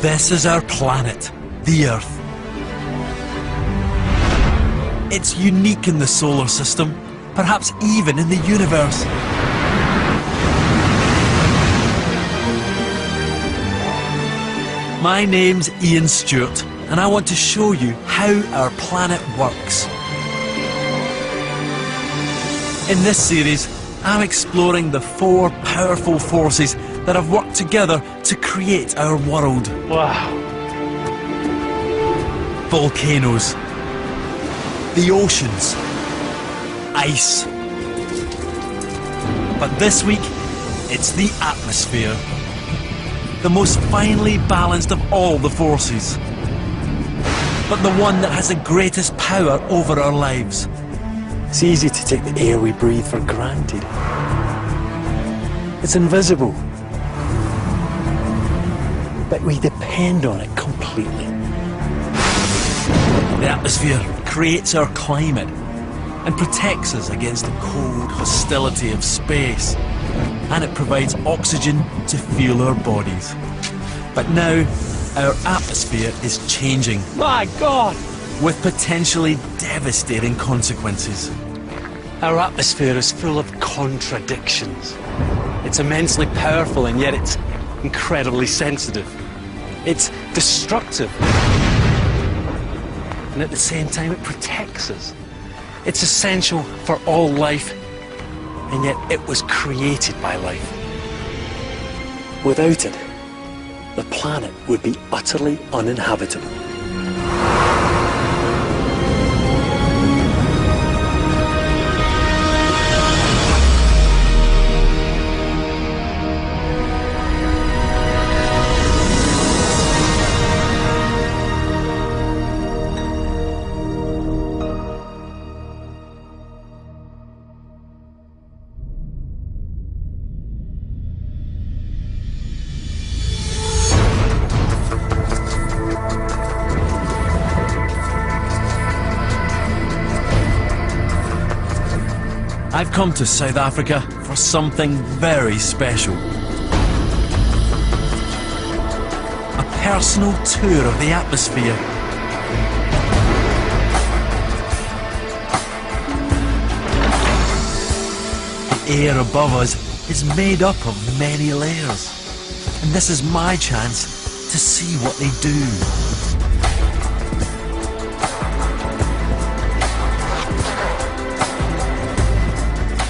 This is our planet, the Earth. It's unique in the solar system, perhaps even in the universe. My name's Ian Stewart, and I want to show you how our planet works. In this series, I'm exploring the 4 powerful forces that have worked together to create our world. Wow. Volcanoes, the oceans, ice. But this week, it's the atmosphere. The most finely balanced of all the forces. But the one that has the greatest power over our lives. It's easy to take the air we breathe for granted. It's invisible. But we depend on it completely. The atmosphere creates our climate and protects us against the cold hostility of space. And it provides oxygen to fuel our bodies. But now, our atmosphere is changing. My God! With potentially devastating consequences. Our atmosphere is full of contradictions. It's immensely powerful and yet it's incredibly sensitive. It's destructive. And at the same time it protects us. It's essential for all life, and yet it was created by life. Without it, the planet would be utterly uninhabitable. I've come to South Africa for something very special. A personal tour of the atmosphere. The air above us is made up of many layers, and this is my chance to see what they do.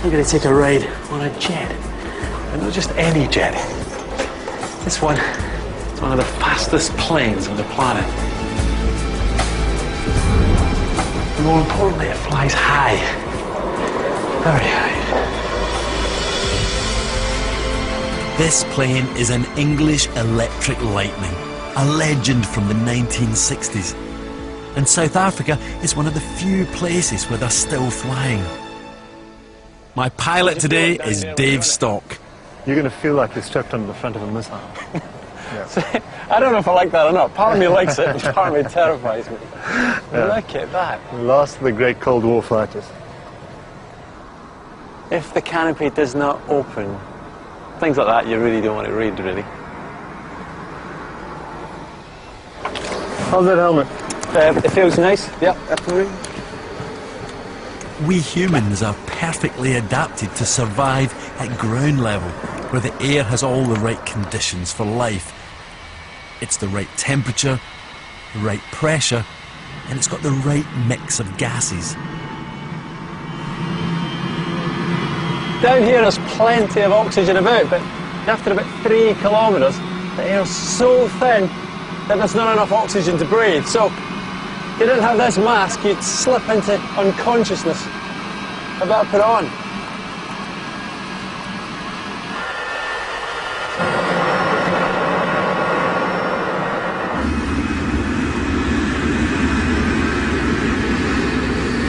I'm going to take a ride on a jet, and not just any jet. This one is one of the fastest planes on the planet. And more importantly, it flies high, very high. This plane is an English Electric Lightning, a legend from the 1960s. And South Africa is one of the few places where they're still flying. My pilot today is Dave Stock. You're going to feel like you're strapped onto the front of a missile. Yeah. See, I don't know if I like that or not. Part of me likes it, but part of me terrifies me. Yeah. Look at that. Last of the great Cold War fighters. If the canopy does not open, things like that you really don't want to read, really. How's that helmet? It feels nice. Yep, absolutely. We humans are perfectly adapted to survive at ground level, where the air has all the right conditions for life. It's the right temperature, the right pressure, and it's got the right mix of gases. Down here there's plenty of oxygen about, but after about 3 kilometres, the air's so thin that there's not enough oxygen to breathe. So, if you didn't have this mask, you'd slip into unconsciousness. I better put it on.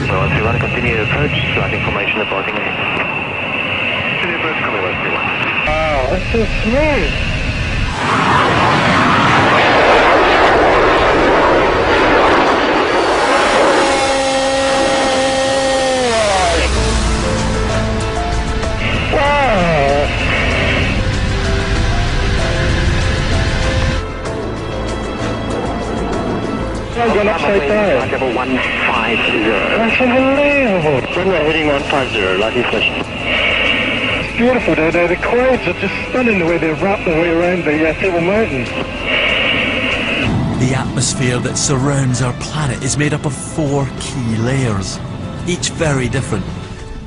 So if you want to continue your approach, flight information reporting ahead. Continue approach, coming west 31. Wow, that's so smooth. upside down. Level 150. That's unbelievable. Runway heading 150, likely push. It's beautiful down there. The clouds are just stunning the way they wrap their way around the Table Mountains. The atmosphere that surrounds our planet is made up of 4 key layers, each very different.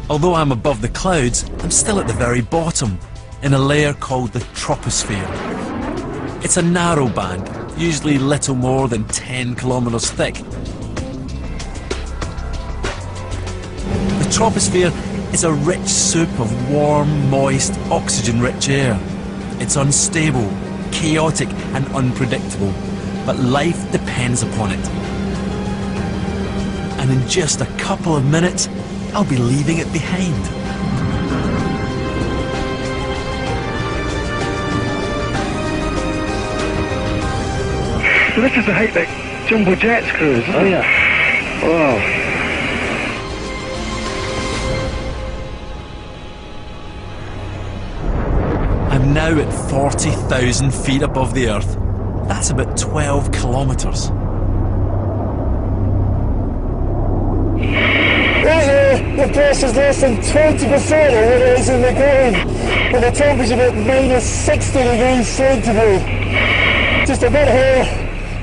Although I'm above the clouds, I'm still at the very bottom, in a layer called the troposphere. It's a narrow band, usually little more than 10 kilometers thick. The troposphere is a rich soup of warm, moist, oxygen-rich air. It's unstable, chaotic and unpredictable, but life depends upon it. And in just a couple of minutes, I'll be leaving it behind. So this is the height that Jumbo Jets cruise, isn't it? Oh yeah. Wow. I'm now at 40,000 feet above the Earth. That's about 12 kilometers. The pressure's less than 20% of what it is in the ground, and the temperature's about -60 degrees centigrade. Just a bit here,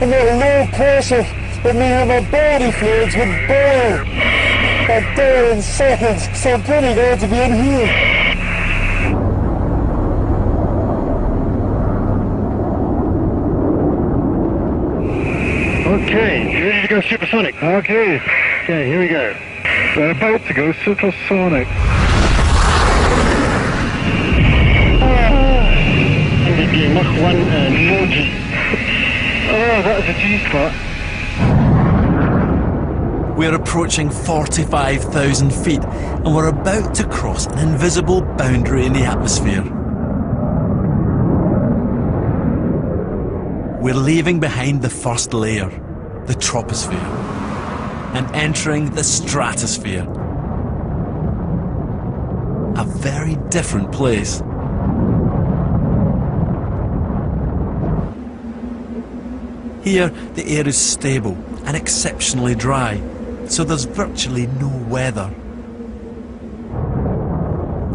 and at low pressure, that means that my body fluids would boil at there in seconds, so I'm pretty glad to be in here. Okay, you ready to go supersonic? Okay, Okay, here we go. we're about to go supersonic. MVP Mach 1 and 4G. Oh, that was a G-spot. We're approaching 45,000 feet and we're about to cross an invisible boundary in the atmosphere. We're leaving behind the first layer, the troposphere, and entering the stratosphere. A very different place. Here, the air is stable and exceptionally dry, so there's virtually no weather.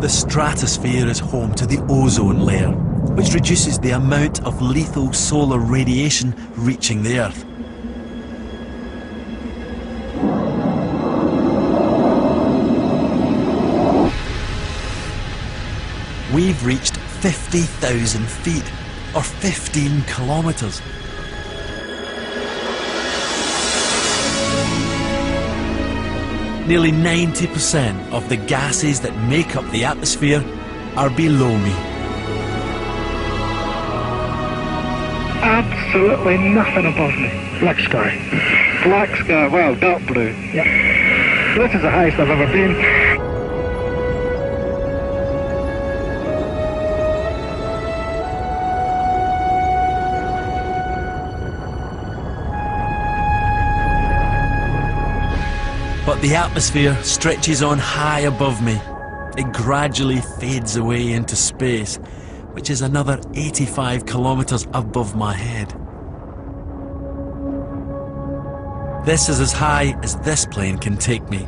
The stratosphere is home to the ozone layer, which reduces the amount of lethal solar radiation reaching the Earth. We've reached 50,000 feet, or 15 kilometers. Nearly 90% of the gases that make up the atmosphere are below me. Absolutely nothing above me. Black sky. Black sky, well, dark blue. Yeah. This is the highest I've ever been. But the atmosphere stretches on high above me. It gradually fades away into space, which is another 85 kilometers above my head. This is as high as this plane can take me.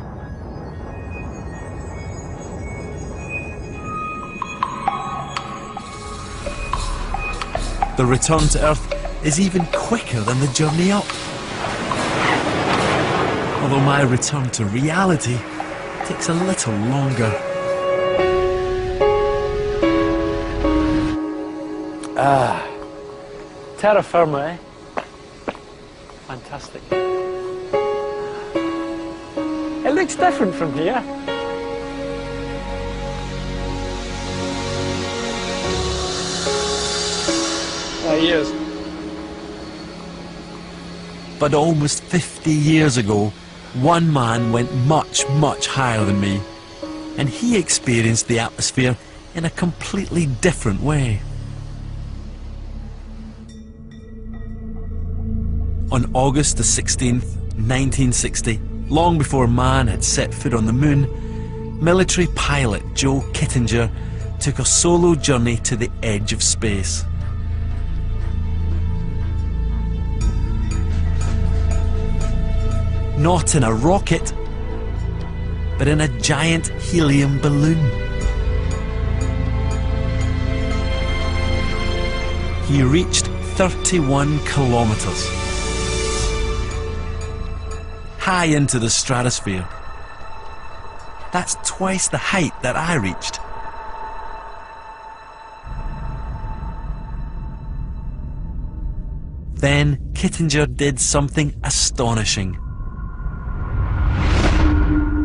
The return to Earth is even quicker than the journey up. Although my return to reality takes a little longer. Terra firma, eh? Fantastic. It looks different from here. Years. But almost 50 years ago, one man went much, much higher than me, and he experienced the atmosphere in a completely different way. On August the 16th, 1960, long before man had set foot on the moon, military pilot Joe Kittinger took a solo journey to the edge of space. not in a rocket, but in a giant helium balloon. He reached 31 kilometers, high into the stratosphere. That's twice the height that I reached. Then Kittinger did something astonishing.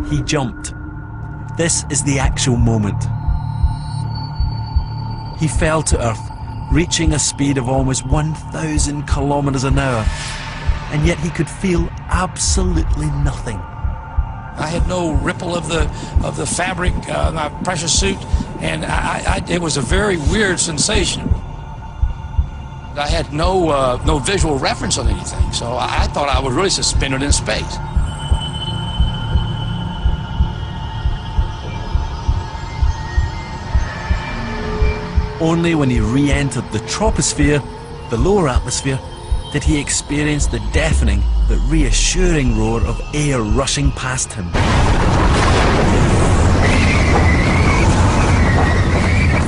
He jumped. This is the actual moment. He fell to Earth, reaching a speed of almost 1,000 kilometers an hour, and yet he could feel absolutely nothing. I had no ripple of the fabric, my pressure suit, and it was a very weird sensation. I had no visual reference on anything, so I thought I was really suspended in space. Only when he re-entered the troposphere, the lower atmosphere, did he experience the deafening but reassuring roar of air rushing past him.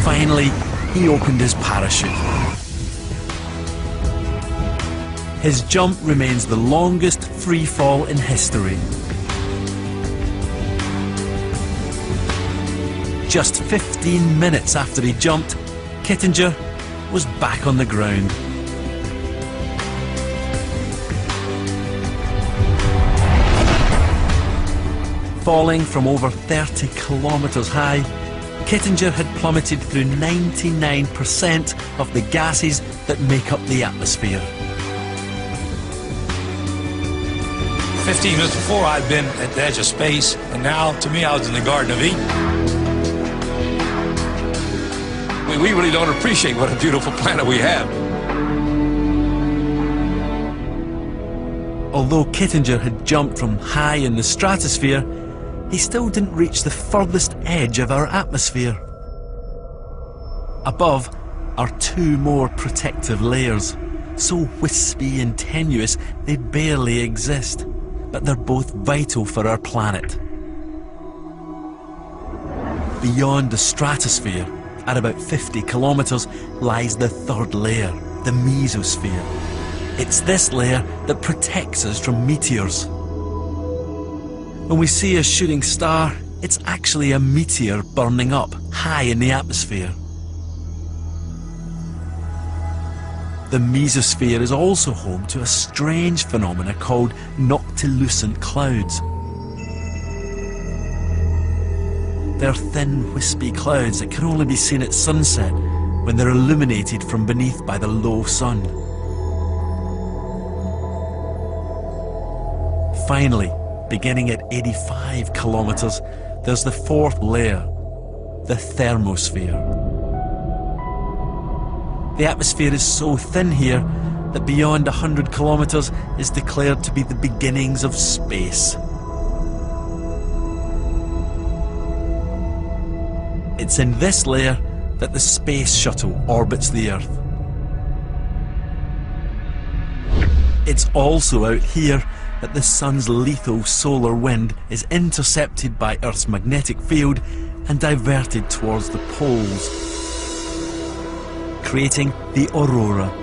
Finally, he opened his parachute. His jump remains the longest free fall in history. Just 15 minutes after he jumped, Kittinger was back on the ground. Falling from over 30 kilometers high, Kittinger had plummeted through 99% of the gases that make up the atmosphere. 15 minutes before, I'd been at the edge of space, and now, to me, I was in the Garden of Eden. We really don't appreciate what a beautiful planet we have. Although Kittinger had jumped from high in the stratosphere, he still didn't reach the furthest edge of our atmosphere. Above are two more protective layers, so wispy and tenuous they barely exist, but they're both vital for our planet. Beyond the stratosphere, at about 50 kilometers, lies the third layer, the mesosphere. It's this layer that protects us from meteors. When we see a shooting star, it's actually a meteor burning up high in the atmosphere. The mesosphere is also home to a strange phenomena called noctilucent clouds. They're thin, wispy clouds that can only be seen at sunset when they're illuminated from beneath by the low sun. Finally, beginning at 85 kilometers, there's the fourth layer, the thermosphere. The atmosphere is so thin here that beyond 100 kilometers is declared to be the beginnings of space. It's in this layer that the space shuttle orbits the Earth. It's also out here that the sun's lethal solar wind is intercepted by Earth's magnetic field and diverted towards the poles, creating the aurora.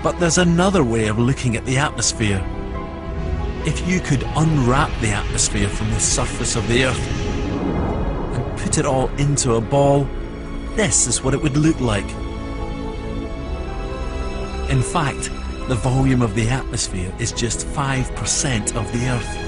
But there's another way of looking at the atmosphere. If you could unwrap the atmosphere from the surface of the Earth and put it all into a ball, this is what it would look like. In fact, the volume of the atmosphere is just 5% of the Earth.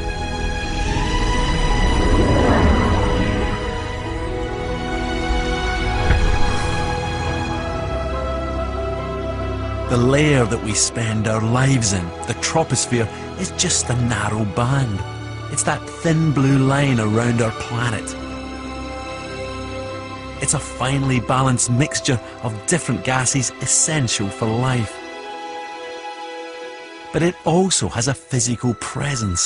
The layer that we spend our lives in, the troposphere, is just a narrow band. It's that thin blue line around our planet. It's a finely balanced mixture of different gases essential for life. But it also has a physical presence.